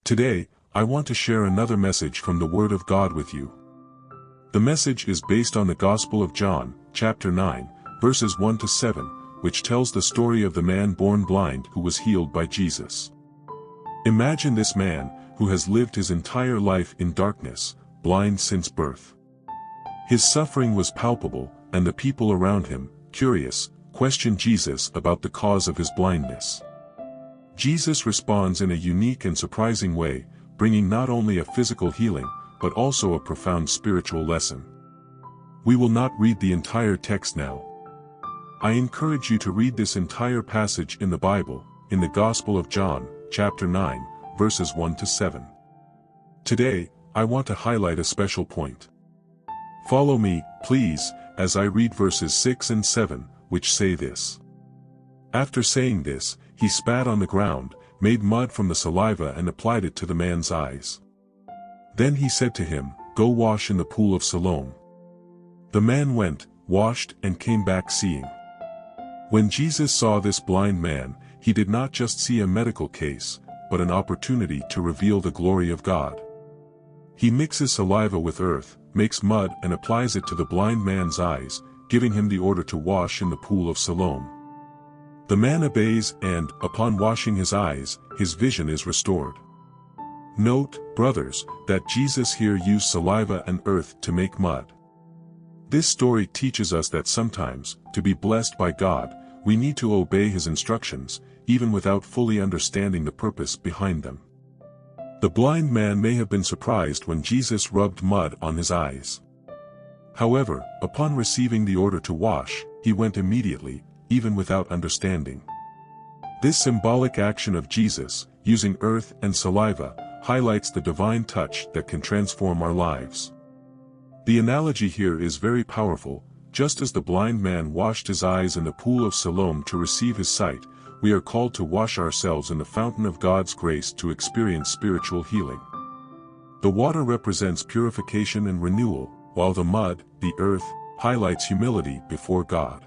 Today, I want to share another message from the Word of God with you. The message is based on the Gospel of John, chapter 9, verses 1 to 7, which tells the story of the man born blind who was healed by Jesus. Imagine this man, who has lived his entire life in darkness, blind since birth. His suffering was palpable, and the people around him, curious, questioned Jesus about the cause of his blindness. Jesus responds in a unique and surprising way, bringing not only a physical healing, but also a profound spiritual lesson. We will not read the entire text now. I encourage you to read this entire passage in the Bible, in the Gospel of John, chapter 9, verses 1 to 7. Today, I want to highlight a special point. Follow me, please, as I read verses 6 and 7, which say this. After saying this, he spat on the ground, made mud from the saliva and applied it to the man's eyes. Then he said to him, "Go wash in the pool of Siloam." The man went, washed, and came back seeing. When Jesus saw this blind man, he did not just see a medical case, but an opportunity to reveal the glory of God. He mixes saliva with earth, makes mud and applies it to the blind man's eyes, giving him the order to wash in the pool of Siloam. The man obeys and, upon washing his eyes, his vision is restored. Note, brothers, that Jesus here used saliva and earth to make mud. This story teaches us that sometimes, to be blessed by God, we need to obey His instructions, even without fully understanding the purpose behind them. The blind man may have been surprised when Jesus rubbed mud on his eyes. However, upon receiving the order to wash, he went immediately, even without understanding. This symbolic action of Jesus, using earth and saliva, highlights the divine touch that can transform our lives. The analogy here is very powerful. Just as the blind man washed his eyes in the pool of Siloam to receive his sight, we are called to wash ourselves in the fountain of God's grace to experience spiritual healing. The water represents purification and renewal, while the mud, the earth, highlights humility before God.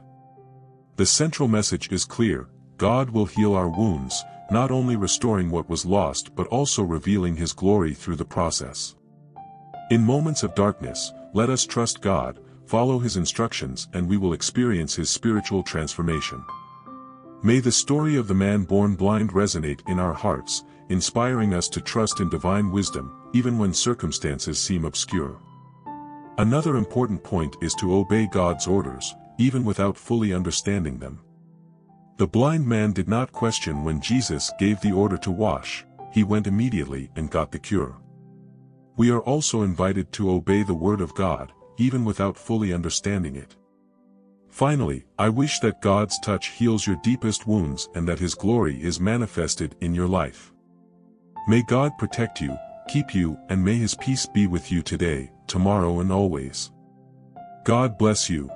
The central message is clear: God will heal our wounds, not only restoring what was lost but also revealing His glory through the process. In moments of darkness, let us trust God, follow His instructions, and we will experience His spiritual transformation. May the story of the man born blind resonate in our hearts, inspiring us to trust in divine wisdom, even when circumstances seem obscure. Another important point is to obey God's orders, even without fully understanding them. The blind man did not question when Jesus gave the order to wash. He went immediately and got the cure. We are also invited to obey the Word of God, even without fully understanding it. Finally, I wish that God's touch heals your deepest wounds and that His glory is manifested in your life. May God protect you, keep you, and may His peace be with you today, tomorrow, and always. God bless you.